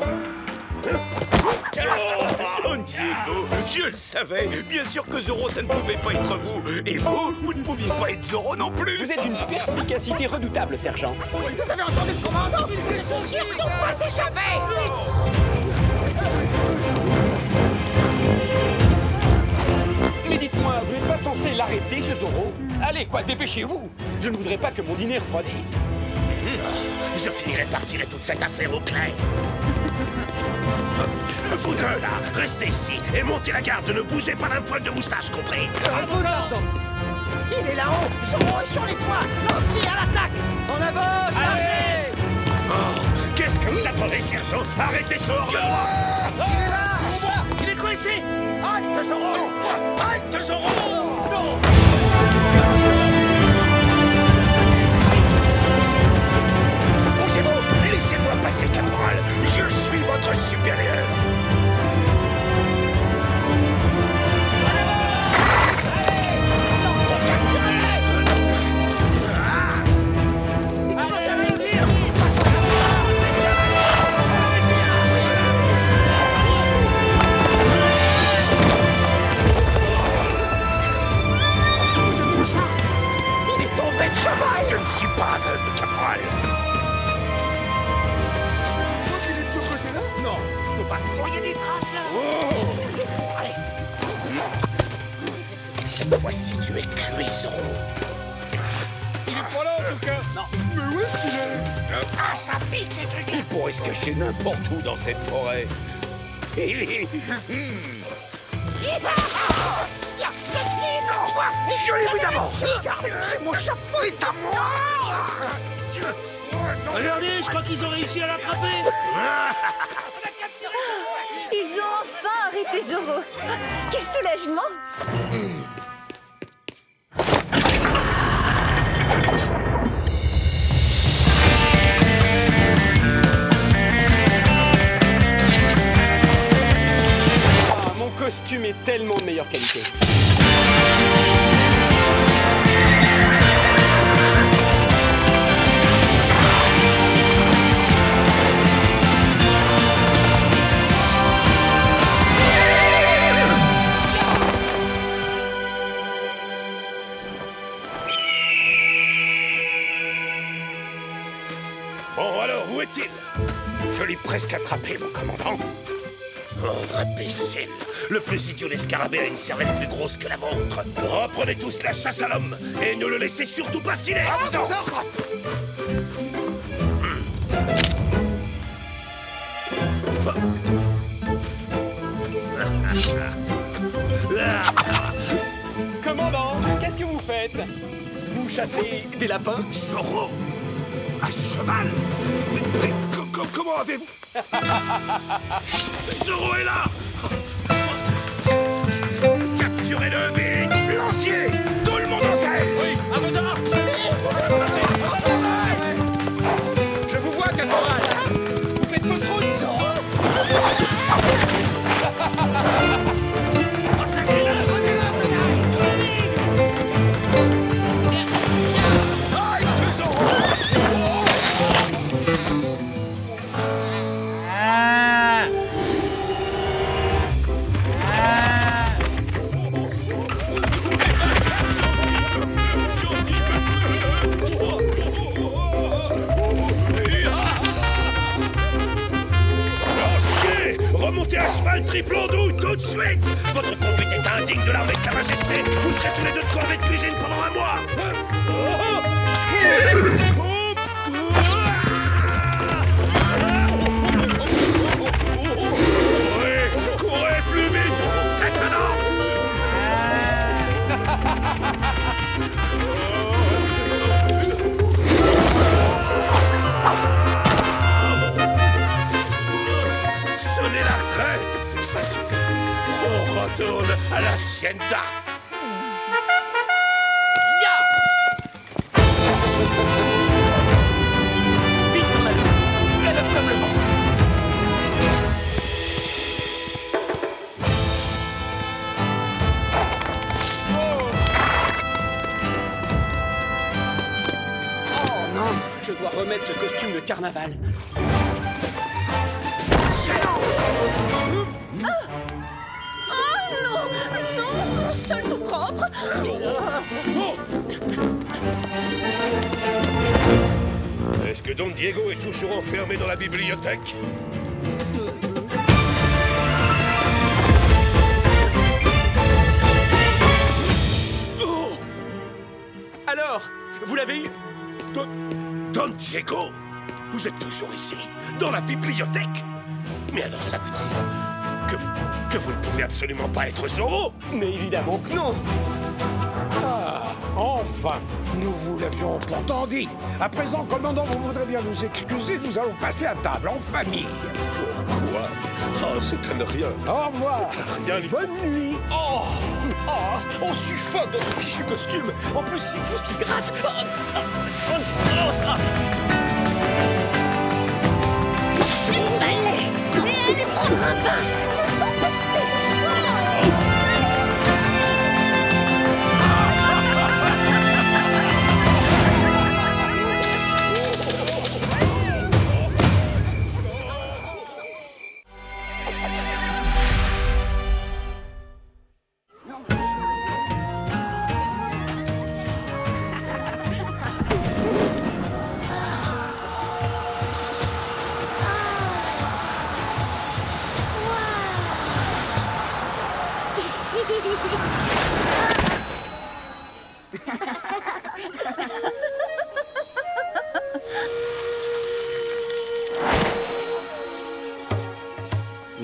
Oh, Diego, je le savais. Bien sûr que Zoro, ça ne pouvait pas être vous. Et vous, vous ne pouviez pas être Zoro non plus. Vous êtes d'une perspicacité redoutable, sergent. Vous avez entendu le commandant? Ils sont sûrs qu'on va s'échapper! Mais dites-moi, vous n'êtes pas censé l'arrêter, ce Zoro? Allez, quoi, dépêchez-vous. Je ne voudrais pas que mon dîner refroidisse. Je finirai par tirer toute cette affaire au clair. Vous deux, là, restez ici et montez la garde. Ne bougez pas d'un poil de moustache, compris? Il est là-haut! Zoro est sur les toits! Lanciez à l'attaque! En avant! Chargez! Oh, qu'est-ce que vous attendez, sergent? Arrêtez ce hors-la-loi! Il est là! Il est coincé! Halte, Zoro! Halte, Zoro! Non! Bougez-vous! Laissez-moi passer, caporal! Je suis votre supérieur! Je ne suis pas aveugle, caporal. Non, je peux pas. Voyez des traces là. Allez. Cette fois-ci, tu es cuit, Zoro. Il est pas là en tout cas. Non. Mais où est-ce qu'il est? Ah, ça pique ces trucs. Il pourrait se cacher n'importe où dans cette forêt. Je l'ai vu d'abord. C'est mon chapeau est à moi. Regardez, je crois qu'ils ont réussi à l'attraper. Ils ont enfin arrêté Zoro. Quel soulagement! Ah, mon costume est tellement de meilleure qualité. Bon, alors, où est-il? Je l'ai presque attrapé, mon commandant. Oh, imbécile! Le plus idiot des scarabées a une cervelle plus grosse que la vôtre. Reprenez tous la chasse à l'homme et ne le laissez surtout pas filer! À vos ordres! Commandant, qu'est-ce que vous faites? Vous chassez des lapins? Zoro! À cheval! Mais comment avez-vous... Zoro est là! Capturez-le vite! Lancier! Tout le monde en selle! Oui, à vos ordres! Je vous vois, caporal! Vous faites fausse route! Remontez à cheval triple andouille tout de suite! Votre conduite est indigne de l'armée de Sa Majesté! Vous serez tous les deux de corvée de cuisine pendant un mois! Courez plus vite! C'est un ordre! Sonnez la retraite! Ça suffit! On retourne à la hacienda! dois remettre ce costume de carnaval. Oh non! Non! Mon sol tout propre! Est-ce que Don Diego est toujours enfermé dans la bibliothèque? Oh! Alors, vous l'avez eu? Don Diego, vous êtes toujours ici, dans la bibliothèque? Mais alors ça veut dire que vous ne pouvez absolument pas être Zorro? Mais évidemment que non! Ah, enfin, nous vous l'avions pourtant dit. À présent, commandant, vous voudrez bien nous excuser, nous allons passer à table en famille. Quoi? Oh, c'est à ne rien. Au revoir. C'est à rien. Bonne nuit. Oh! Oh! On suffoque dans ce fichu costume! En plus, il faut ce qui gratte! Du balai! Mais allez prendre un bain! Vous empestez!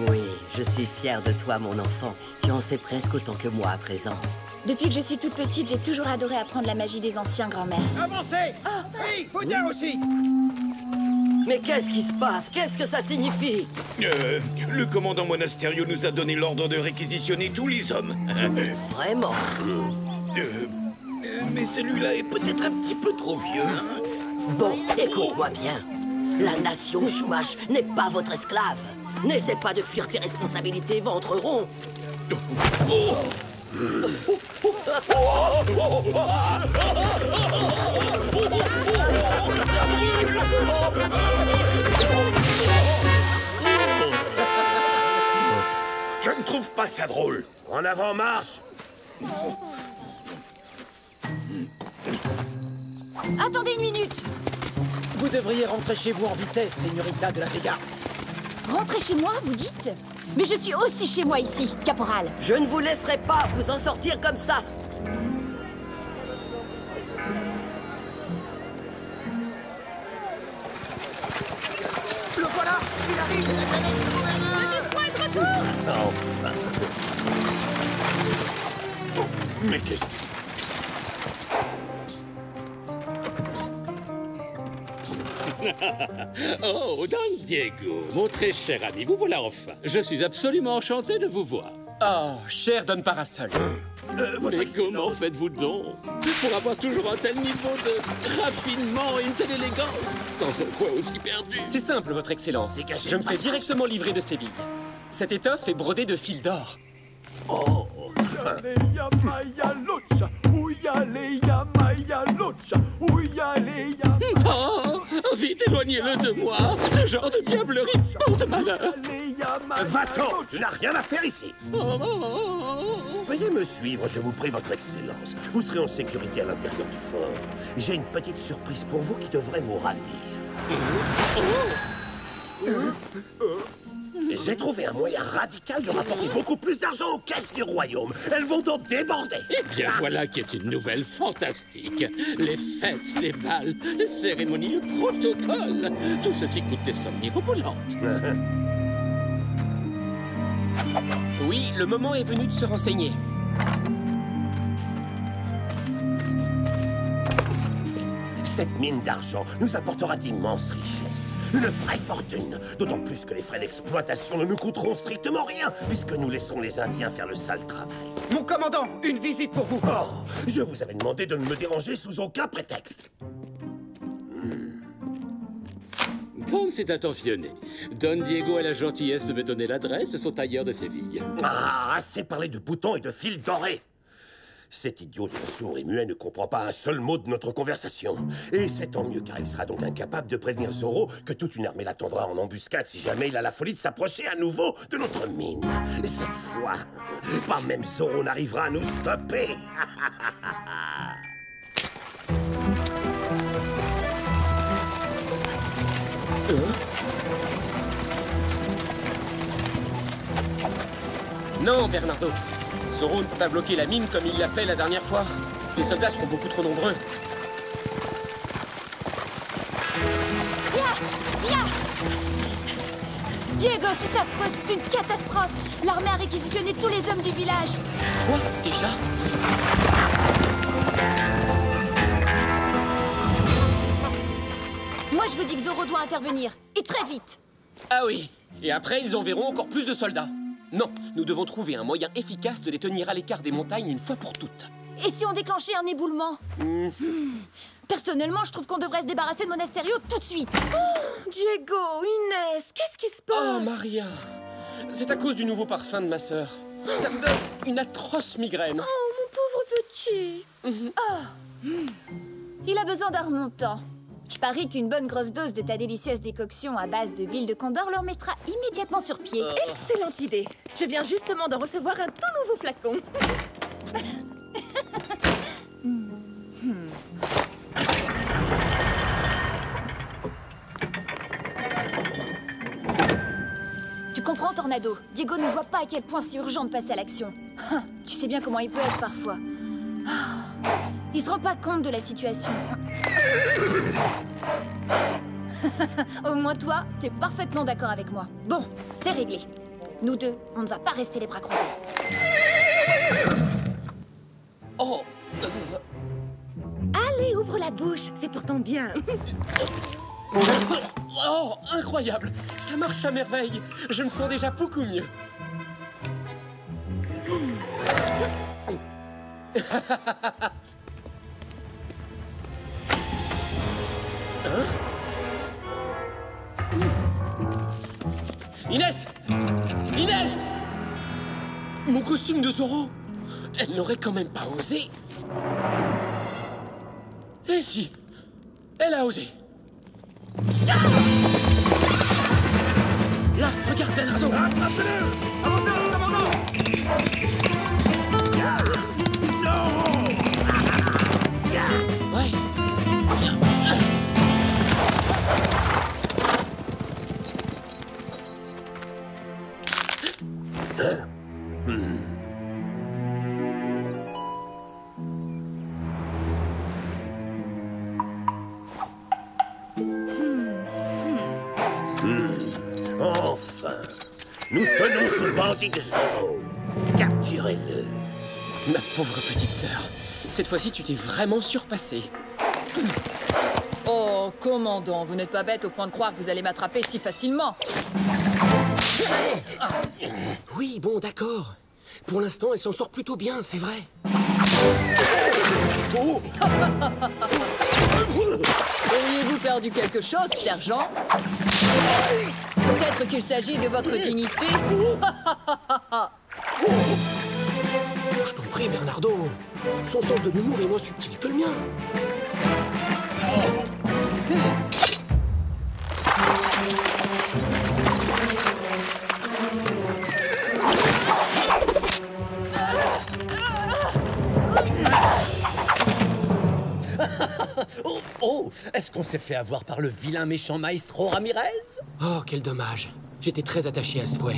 Oui, je suis fière de toi, mon enfant. Tu en sais presque autant que moi à présent. Depuis que je suis toute petite, j'ai toujours adoré apprendre la magie des anciens grands-mères. Avancez! Oui, faut dire aussi! Mais qu'est-ce qui se passe? Qu'est-ce que ça signifie? Le commandant Monasterio nous a donné l'ordre de réquisitionner tous les hommes. Vraiment? Mais celui-là est peut-être un petit peu trop vieux. Hein? Bon, écoute-moi bien. La nation Chumash n'est pas votre esclave. N'essaie pas de fuir tes responsabilités, ventre rond. Je ne trouve pas ça drôle. En avant, marche! Attendez une minute! Vous devriez rentrer chez vous en vitesse, Señorita de la Vega. Rentrez chez moi, vous dites? Mais je suis aussi chez moi ici, caporal. Je ne vous laisserai pas vous en sortir comme ça. Le voilà! Il arrive! Laisse-moi être retour! Enfin! Oh, mais qu'est-ce que... Oh, Don Diego, mon très cher ami, vous voilà enfin. Je suis absolument enchanté de vous voir. Oh, cher Don Parasol. Mais comment faites-vous donc pour avoir toujours un tel niveau de raffinement et une telle élégance dans un coin aussi perdu? C'est simple, votre excellence. Je me fais directement livrer de Séville. Cette étoffe est brodée de fils d'or. Oh! Oh, vite, éloignez-le de moi. Ce genre de diablerie porte malheur. Va-t'en! Tu n'as rien à faire ici! Veuillez me suivre, je vous prie, votre excellence. Vous serez en sécurité à l'intérieur du fort. J'ai une petite surprise pour vous qui devrait vous ravir. J'ai trouvé un moyen radical de rapporter beaucoup plus d'argent aux caisses du royaume. Elles vont donc déborder. Eh bien, voilà qui est une nouvelle fantastique. Les fêtes, les bals, les cérémonies, le protocole. Tout ceci coûte des sommes mirobolantes. Oui, le moment est venu de se renseigner. Cette mine d'argent nous apportera d'immenses richesses. Une vraie fortune. D'autant plus que les frais d'exploitation ne nous coûteront strictement rien, puisque nous laisserons les Indiens faire le sale travail. Mon commandant, une visite pour vous. Oh, je vous avais demandé de ne me déranger sous aucun prétexte. Comme c'est intentionné, Don Diego a la gentillesse de me donner l'adresse de son tailleur de Séville. Ah, assez parlé de boutons et de fils dorés. Cet idiot de sourd et muet ne comprend pas un seul mot de notre conversation. Et c'est tant mieux, car il sera donc incapable de prévenir Zoro que toute une armée l'attendra en embuscade si jamais il a la folie de s'approcher à nouveau de notre mine. Et cette fois, pas même Zoro n'arrivera à nous stopper. Non, Bernardo. Zoro ne peut pas bloquer la mine comme il l'a fait la dernière fois. Les soldats seront beaucoup trop nombreux. Viens! Diego, c'est affreux, c'est une catastrophe. L'armée a réquisitionné tous les hommes du village. Quoi? Déjà? Moi, je vous dis que Zoro doit intervenir. Et très vite. Ah oui. Et après, ils enverront encore plus de soldats. Non, nous devons trouver un moyen efficace de les tenir à l'écart des montagnes une fois pour toutes. Et si on déclenchait un éboulement? Personnellement, je trouve qu'on devrait se débarrasser de Monasterio tout de suite. Oh, Diego, Inès, qu'est-ce qui se passe? Oh, Maria. C'est à cause du nouveau parfum de ma sœur. Ça me donne une atroce migraine. Oh, mon pauvre petit. Il a besoin d'un remontant. Je parie qu'une bonne grosse dose de ta délicieuse décoction à base de bile de condor le remettra immédiatement sur pied. Excellente idée. Je viens justement de recevoir un tout nouveau flacon. Tu comprends, Tornado? Diego ne voit pas à quel point c'est urgent de passer à l'action. Tu sais bien comment il peut être parfois. Il se rend pas compte de la situation. Au moins toi, tu es parfaitement d'accord avec moi. Bon, c'est réglé. Nous deux, on ne va pas rester les bras croisés. Oh Allez, ouvre la bouche, c'est pour ton bien. Oh, incroyable! Ça marche à merveille. Je me sens déjà beaucoup mieux. Hein? Inès! Inès! Mon costume de Zoro! Elle n'aurait quand même pas osé. Et si? Elle a osé. Là, regarde Bernardo! Attrapez-le! Avancez, commandant! Ouais. Enfin, nous tenons ce bandit de Zoro. Capturez-le. Ma pauvre petite sœur, cette fois-ci tu t'es vraiment surpassée. Oh, commandant, vous n'êtes pas bête au point de croire que vous allez m'attraper si facilement. Oui, bon, d'accord. Pour l'instant, elle s'en sort plutôt bien, c'est vrai. Auriez-vous perdu quelque chose, sergent? Peut-être qu'il s'agit de votre dignité. Je t'en prie, Bernardo. Son sens de l'humour est moins subtil que le mien. Oh, est-ce qu'on s'est fait avoir par le vilain méchant Maestro Ramirez? Oh, quel dommage. J'étais très attaché à ce fouet.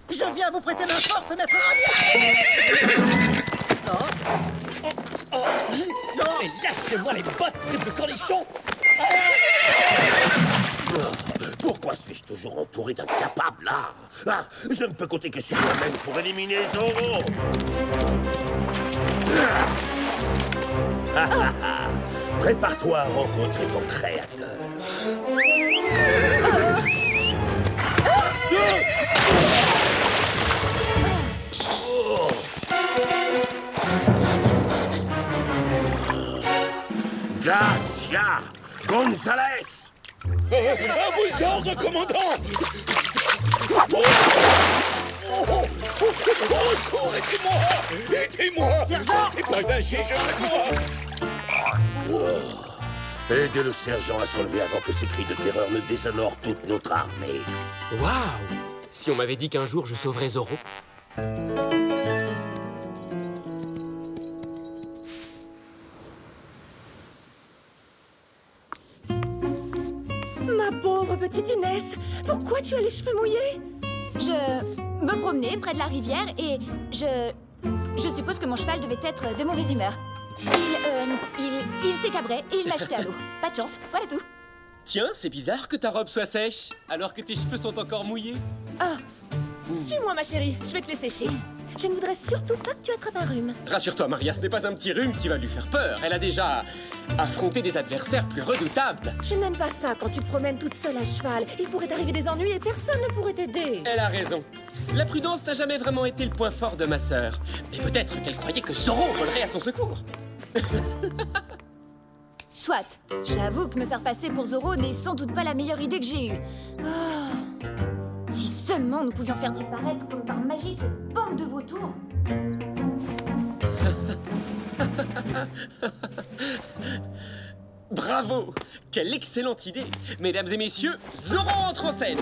Je viens vous prêter main forte, maître Ramirez! Et lâchez-moi les bottes, triple cornichon! Pourquoi suis-je toujours entouré d'incapables, là? Ah, je ne peux compter que sur moi-même pour éliminer Zoro! Prépare-toi à rencontrer ton créateur. Garcia Gonzalez. À vos ordres, commandant. Au secours, aidez-moi. Aidez-moi. Sergent. C'est pas lâché, je me dois. Aidez le sergent à s'enlever avant que ces cris de terreur ne déshonorent toute notre armée. Waouh! Si on m'avait dit qu'un jour je sauverais Zoro. Ma pauvre petite Inès, pourquoi tu as les cheveux mouillés? Je me promenais près de la rivière et je suppose que mon cheval devait être de mauvaise humeur. Il s'est cabré et il m'a jeté à l'eau. Pas de chance, voilà tout. Tiens, c'est bizarre que ta robe soit sèche, alors que tes cheveux sont encore mouillés. Oh, suis-moi ma chérie, je vais te les sécher. Je ne voudrais surtout pas que tu attrapes un rhume. Rassure-toi, Maria, ce n'est pas un petit rhume qui va lui faire peur. Elle a déjà affronté des adversaires plus redoutables. Je n'aime pas ça quand tu te promènes toute seule à cheval. Il pourrait t'arriver des ennuis et personne ne pourrait t'aider. Elle a raison. La prudence n'a jamais vraiment été le point fort de ma sœur. Mais peut-être qu'elle croyait que Zoro volerait à son secours. Soit, j'avoue que me faire passer pour Zoro n'est sans doute pas la meilleure idée que j'ai eue. Oh. Si seulement nous pouvions faire disparaître comme par magie cette bande de vautours. Bravo! Quelle excellente idée! Mesdames et messieurs, Zoro entre en scène!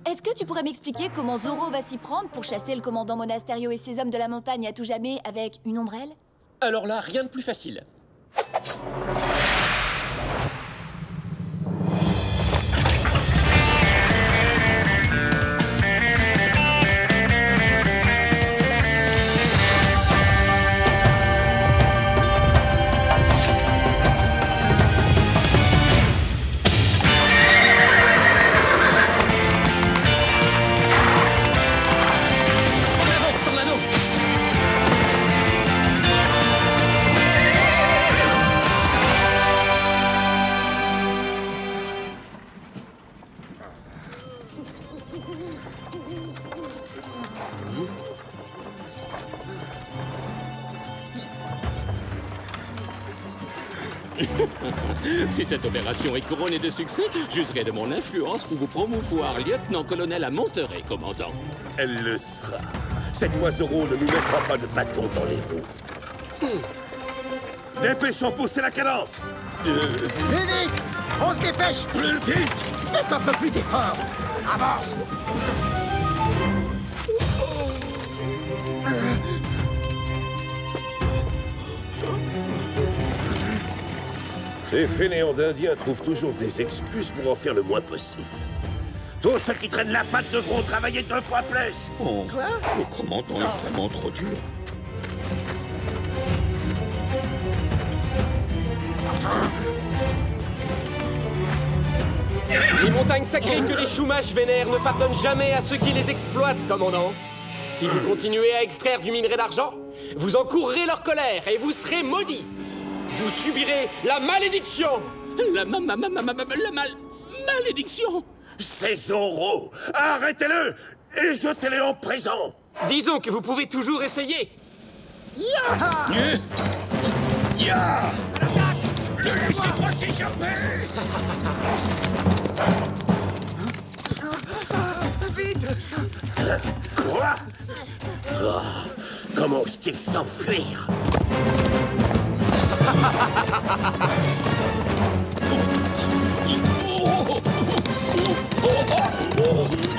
Est-ce que tu pourrais m'expliquer comment Zoro va s'y prendre pour chasser le commandant Monasterio et ses hommes de la montagne à tout jamais avec une ombrelle? Alors là, rien de plus facile. Si cette opération est couronnée de succès, j'userai de mon influence pour vous promouvoir lieutenant-colonel à Monterey, commandant. Elle le sera. Cette fois, Zoro ne nous mettra pas de bâton dans les roues. Dépêchons, poussez la cadence. Plus vite! On se dépêche! Plus vite! Faites un peu plus d'effort! Avance! Ces fainéants d'Indiens trouvent toujours des excuses pour en faire le moins possible. Tous ceux qui traînent la patte devront travailler 2 fois plus. Oh, le commandant est vraiment trop dur. Les montagnes sacrées que les Chumash vénèrent ne pardonnent jamais à ceux qui les exploitent, commandant. Si vous continuez à extraire du minerai d'argent, vous encourrez leur colère et vous serez maudits. Vous subirez la malédiction. La malédiction. C'est Zoro. Arrêtez-le et jetez-le en prison. Disons que vous pouvez toujours essayer. Ya! Ne laissez pas s'échapper. Vite! Quoi? Comment ose-t-il s'enfuir?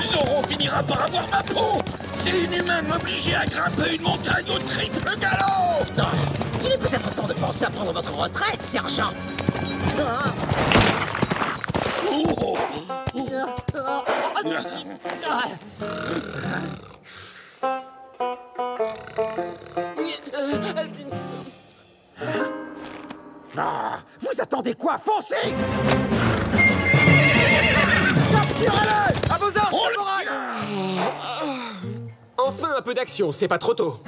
Zoro finira par avoir ma peau. C'est inhumain de m'obliger à grimper une montagne au triple galop. Non, il est peut-être temps de penser à prendre votre retraite, sergent. Vous attendez quoi? Foncez! Capturez-le! À vos ordres, caporal! Enfin un peu d'action, c'est pas trop tôt.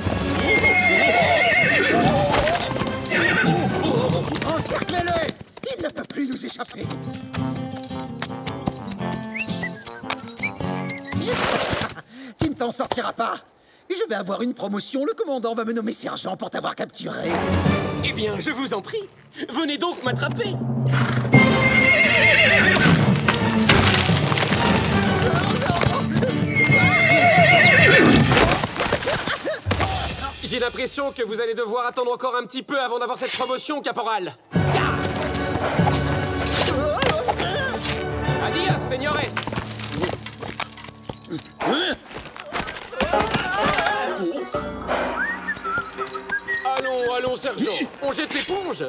Encerclez-le! Il ne peut plus nous échapper. Tu ne t'en sortiras pas. Je vais avoir une promotion. Le commandant va me nommer sergent pour t'avoir capturé. Eh bien, je vous en prie. Venez donc m'attraper. J'ai l'impression que vous allez devoir attendre encore un petit peu avant d'avoir cette promotion, caporal. Adios, señores. Allons, sergent. On jette l'éponge.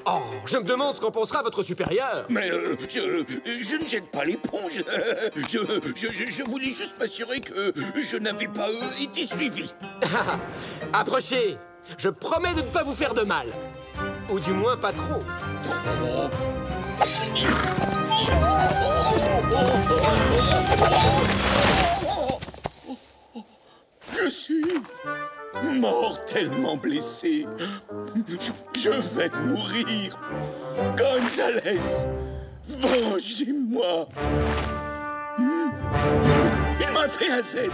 Oh, je me demande ce qu'en pensera votre supérieur. Mais je ne jette pas l'éponge. Je voulais juste m'assurer que je n'avais pas été suivi. Approchez. Je promets de ne pas vous faire de mal. Ou du moins pas trop. Je suis mortellement blessé. Je vais mourir. Gonzalez, vengez-moi. Il m'a fait un Z.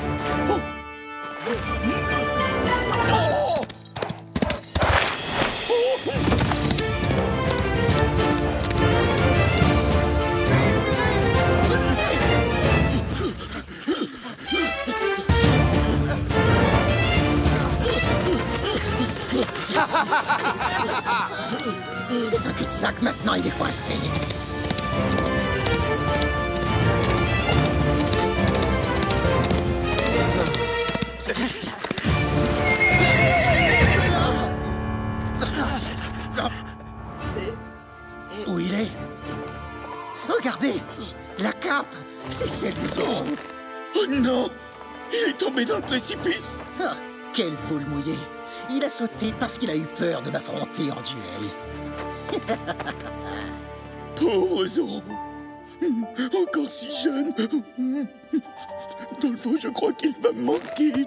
Oh. Oh. C'est un cul-de-sac, maintenant il est coincé. Où il est? Regardez, la cape, c'est celle des Zorro. Oh non, il est tombé dans le précipice. Ah, quelle poule mouillée. Il a sauté parce qu'il a eu peur de m'affronter en duel. Pauvre Zorro. Encore si jeune. Dans le fond, je crois qu'il va me manquer.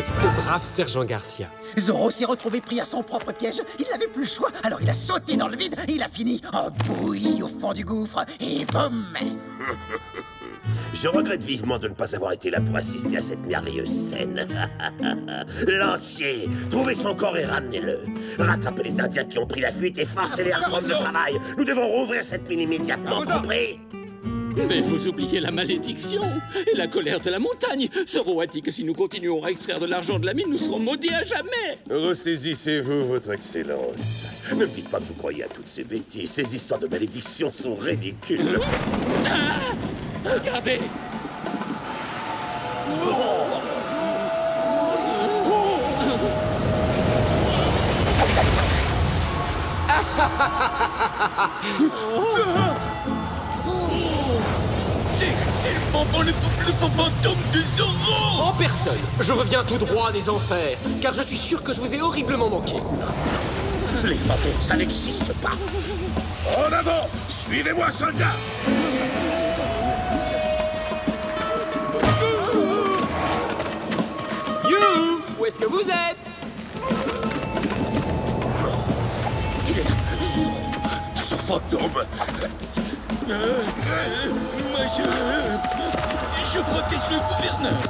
Ce brave sergent Garcia. Zorro s'est retrouvé pris à son propre piège. Il n'avait plus le choix, alors il a sauté dans le vide et il a fini en bouillie au fond du gouffre. Et boum! Je regrette vivement de ne pas avoir été là pour assister à cette merveilleuse scène. Lancier, trouvez son corps et ramenez-le. Rattrapez les Indiens qui ont pris la fuite et forcez-les à reprendre le travail. Nous devons rouvrir cette mine immédiatement, compris? Mais vous oubliez la malédiction et la colère de la montagne. Zorro a dit que si nous continuons à extraire de l'argent de la mine, nous serons maudits à jamais. Ressaisissez-vous, votre excellence. Ne me dites pas que vous croyez à toutes ces bêtises. Ces histoires de malédiction sont ridicules. Ah, regardez. C'est le fantôme de Zorro! En personne, je reviens tout droit des enfers, car je suis sûr que je vous ai horriblement manqué. Les fantômes, ça n'existe pas. En avant! Suivez-moi, soldats! You! Où est-ce que vous êtes? Il est là! Ce fantôme! Moi, je protège le gouverneur.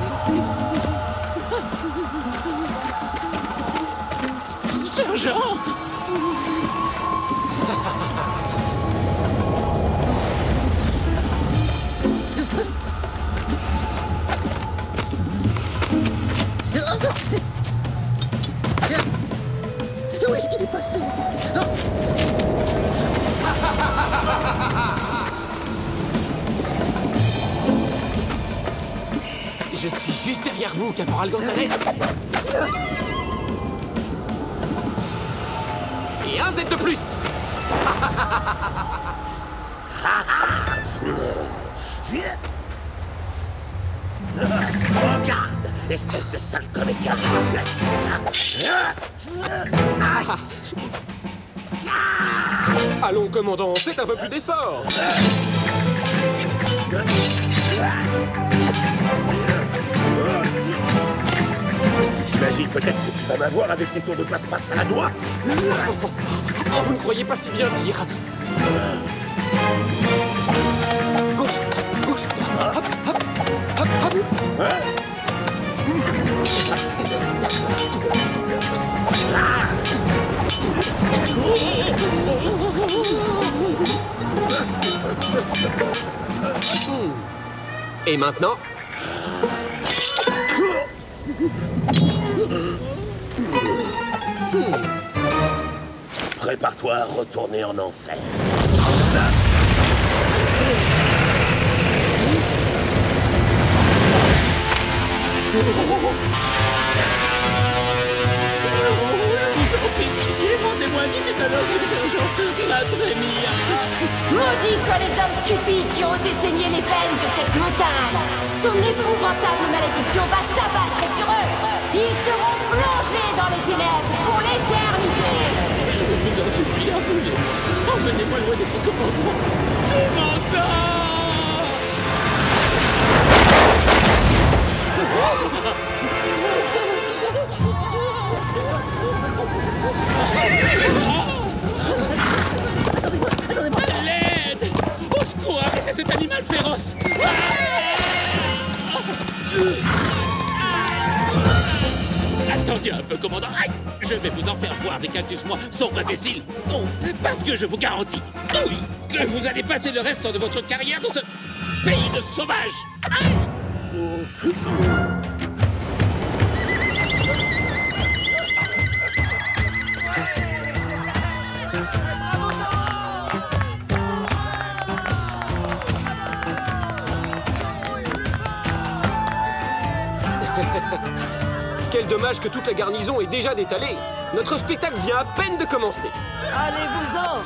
Sergent! Où est-ce qu'il est passé? Je suis juste derrière vous, caporal Gonzalez. Et un Z de plus. Regarde, espèce de sale comédien. Allons, commandant, faites un peu plus d'effort. Tu t'imagines peut-être que tu vas m'avoir avec tes tours de passe-passe à la noix? Oh, vous ne croyez pas si bien dire. Et maintenant? Prépare-toi à retourner en enfer. Rendez-moi visite à l'heure du sergent, Madre mia. Maudits soient les hommes cupides qui ont osé saigner les veines de cette montagne. Son épouvantable malédiction va s'abattre sur eux. Ils seront plongés dans les ténèbres pour l'éternité. Je vous en supplie, emmenez-moi. Emmenez-moi loin de ce commandant. Commandant! L'aide! Au secours, arrêtez cet animal féroce! Attendez un peu, commandant. Aïe! Je vais vous en faire voir des cactus, moi, sombre imbécile. Non, parce que je vous garantis, oui, que vous allez passer le reste de votre carrière dans ce pays de sauvages. Aïe! Quel dommage que toute la garnison est déjà détalée. Notre spectacle vient à peine de commencer. Allez-vous-en!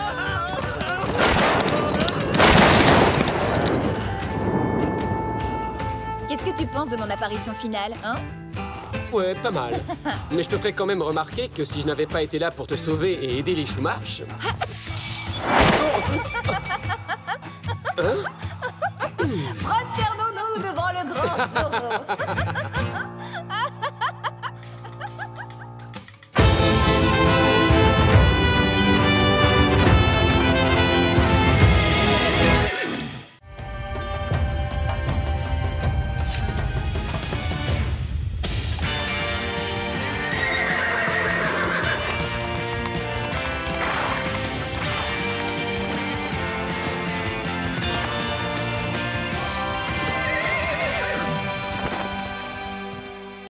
Qu'est-ce que tu penses de mon apparition finale, hein? Ouais, pas mal. Mais je te ferai quand même remarquer que si je n'avais pas été là pour te sauver et aider les Chumash... Prosternons-nous devant le grand Zorro.